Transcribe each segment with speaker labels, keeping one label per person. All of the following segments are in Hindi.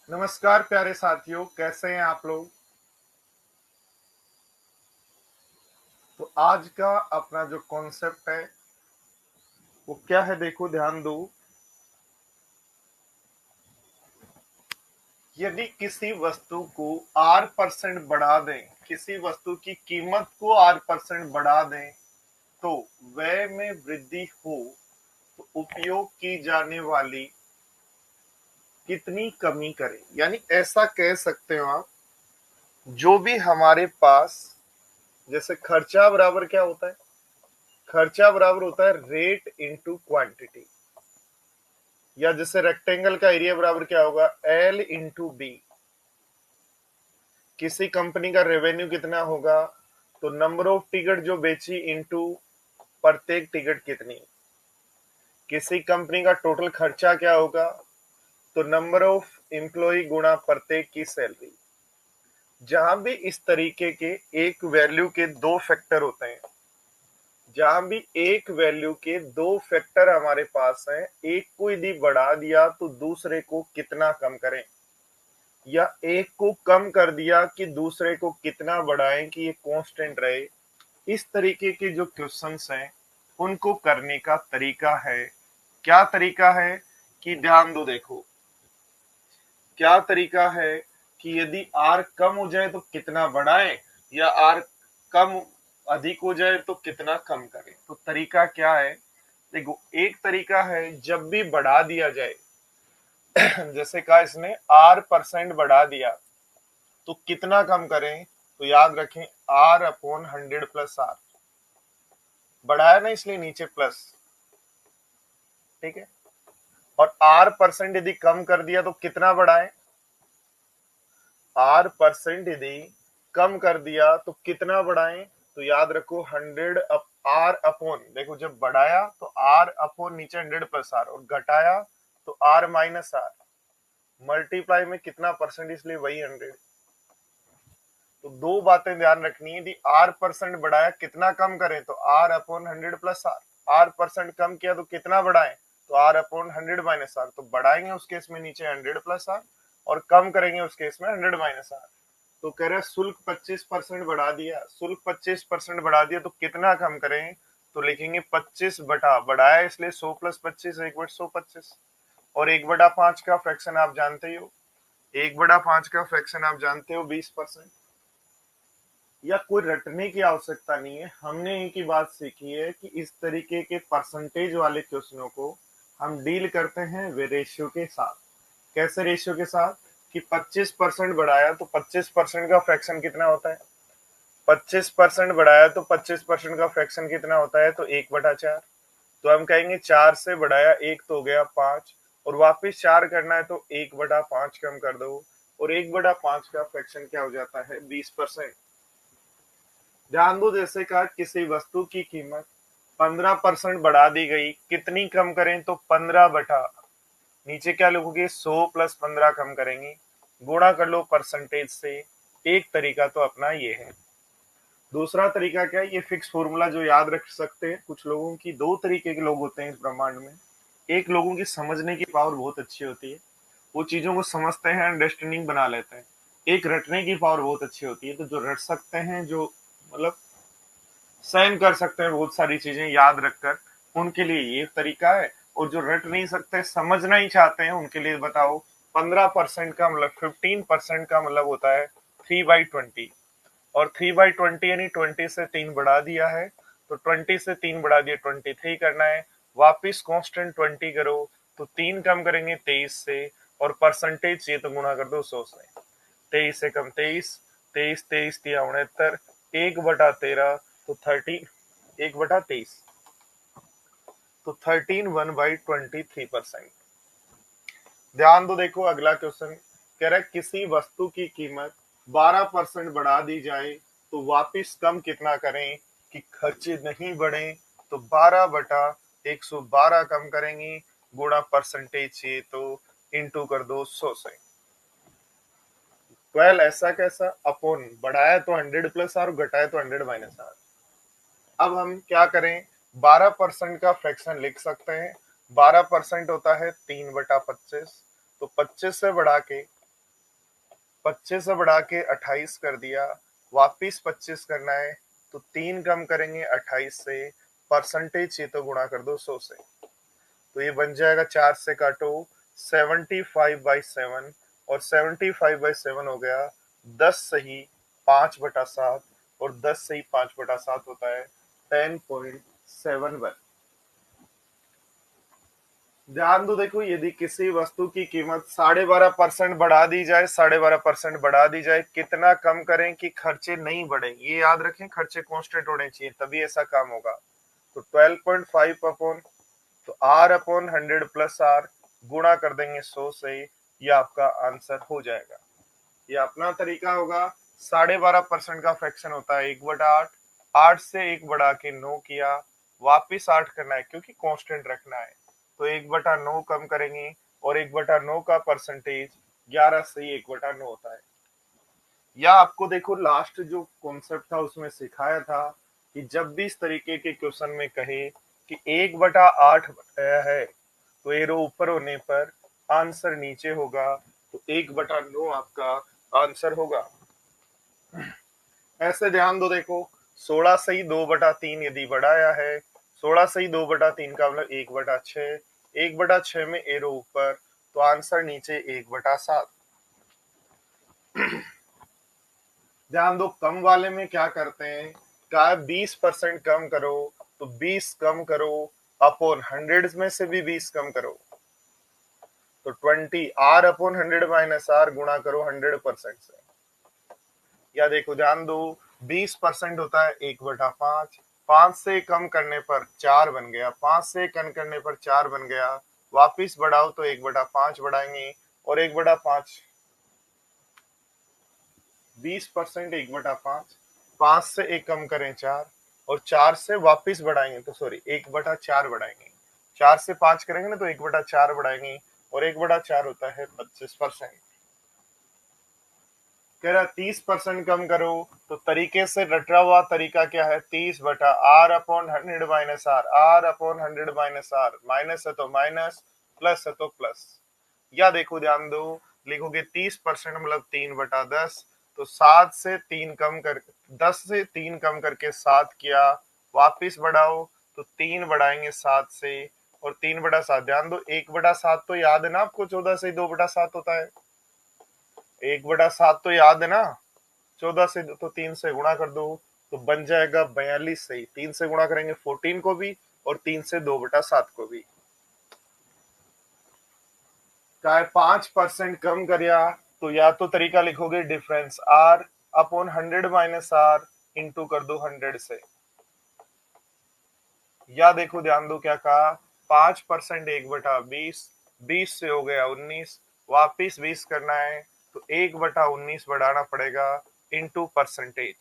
Speaker 1: नमस्कार प्यारे साथियों, कैसे हैं आप लोग। तो आज का अपना जो कॉन्सेप्ट है वो क्या है, देखो ध्यान दो। यदि किसी वस्तु को R% बढ़ा दें, किसी वस्तु की कीमत को R% बढ़ा दें तो व्यय में वृद्धि हो तो उपयोग की जाने वाली कितनी कमी करें। यानी ऐसा कह सकते हो आप, जो भी हमारे पास, जैसे खर्चा बराबर क्या होता है, खर्चा बराबर होता है रेट इनटू क्वांटिटी। या जैसे रेक्टेंगल का एरिया बराबर क्या होगा, L इंटू बी। किसी कंपनी का रेवेन्यू कितना होगा, तो नंबर ऑफ टिकट जो बेची इंटू प्रत्येक टिकट कितनी। किसी कंपनी का टोटल खर्चा क्या होगा, तो नंबर ऑफ एम्प्लॉय गुणा प्रत्येक की सैलरी। जहां भी इस तरीके के एक वैल्यू के दो फैक्टर होते हैं, जहां भी एक वैल्यू के दो फैक्टर हमारे पास हैं, एक को यदि बढ़ा दिया तो दूसरे को कितना कम करें, या एक को कम कर दिया कि दूसरे को कितना बढ़ाएं कि ये कांस्टेंट रहे। इस तरीके के जो क्वेश्चंस हैं उनको करने का तरीका है, क्या तरीका है कि ध्यान दो, देखो क्या तरीका है कि यदि आर कम हो जाए तो कितना बढ़ाएं, या आर कम अधिक हो जाए तो कितना कम करें। तो तरीका क्या है, देखो एक तरीका है जब भी बढ़ा दिया जाए जैसे कहा इसने R% बढ़ा दिया तो कितना कम करें, तो याद रखें R/100 + R। बढ़ाया ना, इसलिए नीचे प्लस, ठीक है। और R% यदि कम कर दिया तो कितना बढ़ाएं, R% यदि कम कर दिया तो कितना बढ़ाएं, तो याद रखो 100 R/, देखो जब बढ़ाया तो R/, नीचे 100 + R, और घटाया तो R-R, मल्टीप्लाई में कितना परसेंट, इसलिए वही 100। तो दो बातें ध्यान रखनी है, यदि R% बढ़ाया कितना कम करें, तो R/100 + R। R% कम किया तो कितना बढ़ाएं, तो R/100 - R। तो बढ़ाएंगे उस केस में नीचे 100 + R, और कम करेंगे उस केस में 100 - R। तो कह रहे शुल्क 25% बढ़ा दिया, शुल्क 25% बढ़ा दिया तो कितना कम करें, तो लिखेंगे 25 बटा, बढ़ाया इसलिए 100 + 25 1/125। और 1/5 का फ्रैक्शन आप जानते ही हो, 1/5 का फ्रैक्शन आप जानते हो 20%। या कोई रटने की आवश्यकता नहीं है, हमने एक ही बात सीखी है कि इस तरीके के परसेंटेज वाले क्वेश्चनों को हम डील करते हैं वे रेशियो के साथ। कैसे रेशियो के साथ, कि 25% बढ़ाया तो 25% का फ्रैक्शन कितना होता है, 25% बढ़ाया तो 25% का फ्रैक्शन कितना होता है, तो 1/4। तो हम कहेंगे 4 से बढ़ाया एक तो हो गया 5, और वापिस 4 करना है तो 1/5 कम कर दो, और 1/5 का फ्रैक्शन क्या हो जाता है, 20%। ध्यान दो, जैसे कहा किसी वस्तु की कीमत 15% बढ़ा दी गई, कितनी कम करें, तो 15 बटा, नीचे क्या लिखोगे, 100 + 15 कम करेंगे, गुणा कर लो परसेंटेज से। एक तरीका तो अपना ये है। दूसरा तरीका क्या है, ये फिक्स फॉर्मूला जो याद रख सकते हैं कुछ लोगों की, दो तरीके के लोग होते हैं इस ब्रह्मांड में। एक लोगों की समझने की पावर बहुत अच्छी होती है, वो चीजों को समझते हैं, अंडरस्टैंडिंग बना लेते हैं। एक रटने की पावर बहुत अच्छी होती है, तो जो रट सकते हैं, जो मतलब सहन कर सकते हैं बहुत सारी चीजें याद रखकर, उनके लिए ये तरीका है। और जो रट नहीं सकते, समझना ही चाहते हैं, उनके लिए बताओ 15% का मतलब 15% का मतलब होता है 3/20। और 3/20 यानी 20 से 3 बढ़ा दिया है, तो 20 से 3 बढ़ा दिया 23 करना है। वापिस कांस्टेंट 20 करो तो 3 कम करेंगे 23 से, और परसेंटेज ये तो गुना कर दो 100 से। 23 से कम 23, 23 23 दिया 69, 1/13, तो 13, 1/23, तो 13 1/23%। ध्यान दो, देखो अगला क्वेश्चन कह रहा है किसी वस्तु की कीमत 12% बढ़ा दी जाए तो वापिस कम कितना करें कि खर्चे नहीं बढ़े, तो 12/112 कम करेंगे, गुणा परसेंटेज ये तो इंटू कर दो 100 से। 12 ऐसा कैसा, अपोन बढ़ाया तो 100 + R, घटाया तो 100 - R। अब हम क्या करें, 12% का फ्रैक्शन लिख सकते हैं। 12% होता है 3/25, तो 25 से बढ़ा के 25 से बढ़ा के 28 कर दिया, वापिस 25 करना है तो 3 कम करेंगे 28 से, परसेंटेज ये तो गुणा कर दो 100 से, तो ये बन जाएगा 4 से काटो 75/7, और 75/7 हो गया 10 सही 5/7, और 10 सही 5/7 होता है 10.71। ध्यान दो, देखो यदि किसी वस्तु की कीमत 12.5% बढ़ा दी जाए, 12.5% बढ़ा दी जाए, कितना कम करें कि खर्चे नहीं बढ़े, ये याद रखें, खर्चे कांस्टेंट होने चाहिए तभी ऐसा काम होगा। तो 12.5 अपॉन, तो R अपॉन 100 प्लस आर गुणा कर देंगे 100 से, ये आपका आंसर हो जाएगा। ये अपना तरीका होगा। 12.5% का फ्रैक्शन होता है 1/8, 8 से 1 बढ़ा के 9 किया, वापिस 8 करना है क्योंकि कांस्टेंट रखना है, तो 1/9 कम करेंगे, और 1/9 का परसेंटेज 11 से 1/9 होता है। या आपको देखो लास्ट जो कॉन्सेप्ट था उसमें सिखाया था कि जब भी इस तरीके के क्वेश्चन में कहे कि 1/8 बताया है तो एरो ऊपर होने पर आंसर नीचे होगा, तो 1/9 आपका आंसर होगा। ऐसे ध्यान दो, देखो 16 से ही 2/3 यदि बढ़ाया है, 16 से ही 2/3 का मतलब 1/6, 1/6 में एरो ऊपर तो आंसर नीचे 1/7। ध्यान दो, कम वाले में क्या करते हैं, क्या 20% कम करो, तो 20 कम करो अपॉन 100 में से भी 20 कम करो, तो 20 R अपॉन 100 माइनस R गुणा करो 100% से। या देखो ध्यान दो, 20% होता है 1/5, 5 से कम करने पर 4 बन गया, 5 से कम करने पर 4 बन गया, वापिस बढ़ाओ तो 1/5 बढ़ाएंगे, और 1/5 20% 1/5, 5 से 1 कम करें 4, और 4 से वापिस बढ़ाएंगे तो सॉरी 1/4 बढ़ाएंगे, 4 से 5 करेंगे ना तो 1/4 बढ़ाएंगे, और 1/4 होता है 25%। कह रहा 30% कम करो, तो तरीके से रटा हुआ तरीका क्या है, 30/R upon 100 minus R, R upon 100 minus R, minus है तो माइनस, प्लस है तो प्लस। या देखो ध्यान दो, लिखोगे 30% मतलब 3/10, तो 7 से 3 कम कर, 10 से 3 कम करके 7 किया, वापिस बढ़ाओ तो 3 बढ़ाएंगे 7 से, और 3/7। ध्यान दो 1/7 तो याद है ना आपको, 14 से 2/7 होता है, 1/7 तो याद है ना, 14 से तो 3 से गुणा कर दो तो बन जाएगा 42 सही, 3 से गुणा करेंगे 14 को भी, और 3 से 2/7 को भी। क्या 5% कम करिया, तो या तो तरीका लिखोगे difference R upon 100 minus R into कर दो 100 से। या देखो ध्यान दो क्या कहा, 5% 1/20, 20 से हो गया 19, वापिस 20 करना है तो 1/19 बढ़ाना पड़ेगा इंटू परसेंटेज,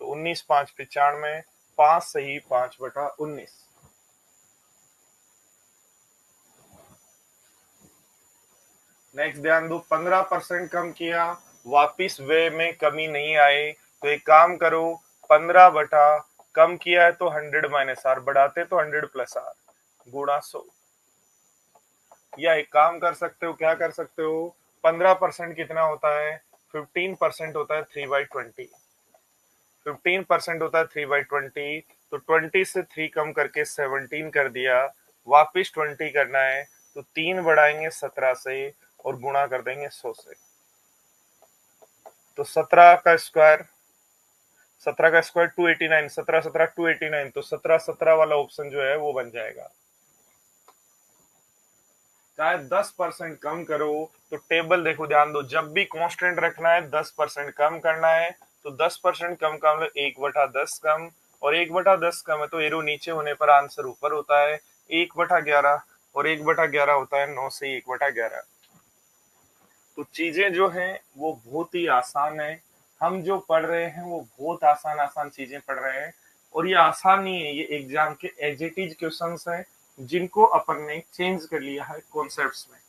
Speaker 1: तो 19 5 95, 5 सही 5/19। नेक्स्ट ध्यान दो, 15% कम किया, वापिस वे में कमी नहीं आए, तो एक काम करो 15 बटा कम किया है तो 100 माइनस आर, बढ़ाते तो 100 प्लस आर गुणा 100। या एक काम कर सकते हो, क्या कर सकते हो, 15% कितना होता है, 15% होता है 3/20, 15% होता है 3/20, तो 20 से 3 कम करके 17 कर दिया, वापिस 20 करना है तो 3 बढ़ाएंगे 17 से, और गुणा कर देंगे 100 से, तो 17 का स्क्वायर 289, 17 17 289, तो 17 17 वाला ऑप्शन जो है वो बन जाएगा। चाहे 10% कम करो, तो टेबल देखो ध्यान दो, जब भी कांस्टेंट रखना है 10% कम करना है, तो 10% कम का मतलब 1/10 कम, और 1/10 कम है तो एरो नीचे होने पर आंसर ऊपर होता है 1/11, और 1/11 होता है 9 से 1/11। तो चीजें जो हैं वो बहुत ही आसान है, हम जो पढ़ रहे हैं वो बहुत आसान आसान चीजें पढ़ रहे हैं, और ये आसान नहीं है, ये एग्जाम के एग्जिटिव क्वेश्चंस हैं जिनको अपन ने चेंज कर लिया है कॉन्सेप्ट्स में।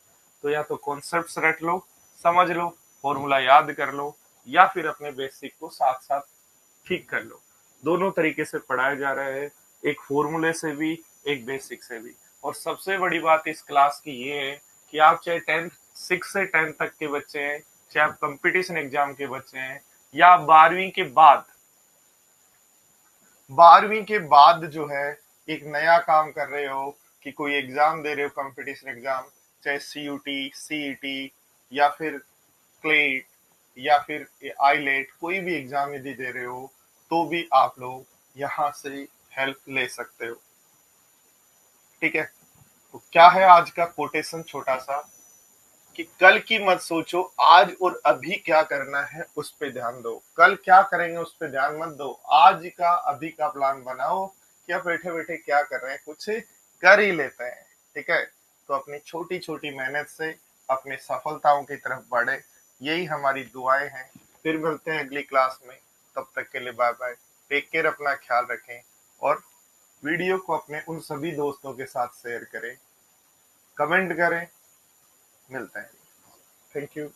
Speaker 1: तो या तो कॉन्सेप्ट्स रट लो, समझ लो, फॉर्मूला याद कर लो, या फिर अपने बेसिक को साथ साथ ठीक कर लो। दोनों तरीके से पढ़ाया जा रहा है, एक फॉर्मूले से भी, एक बेसिक से भी। और सबसे बड़ी बात इस क्लास की ये है कि आप चाहे 10 6 से 10 तक के बच्चे हैं, चाहे आप कंपटीशन एग्जाम के बच्चे हैं या 12वीं के बाद जो है एक नया काम कर रहे हो कि कोई एग्जाम दे रहे हो, कंपटीशन एग्जाम, चाहे सीयूटी, सीईटी या फिर क्लेट या फिर आईलेट, कोई भी एग्जाम यदि दे रहे हो तो भी आप लोग यहाँ से हेल्प ले सकते हो। ठीक है, तो क्या है आज का कोटेशन छोटा सा, कि कल की मत सोचो, आज और अभी क्या करना है उस पे ध्यान दो। कल क्या करेंगे उस पे ध्यान मत दो, आज का अभी का प्लान बनाओ कि आप बैठे बैठे क्या कर रहे हैं, कुछ कर ही लेते हैं। ठीक है, तो अपनी छोटी छोटी मेहनत से अपनी सफलताओं की तरफ बढ़े, यही हमारी दुआएं हैं। फिर मिलते हैं अगली क्लास में, तब तक के लिए बाय बाय, टेक केयर, अपना ख्याल रखें और वीडियो को अपने उन सभी दोस्तों के साथ शेयर करें, कमेंट करें। मिलते हैं, थैंक यू।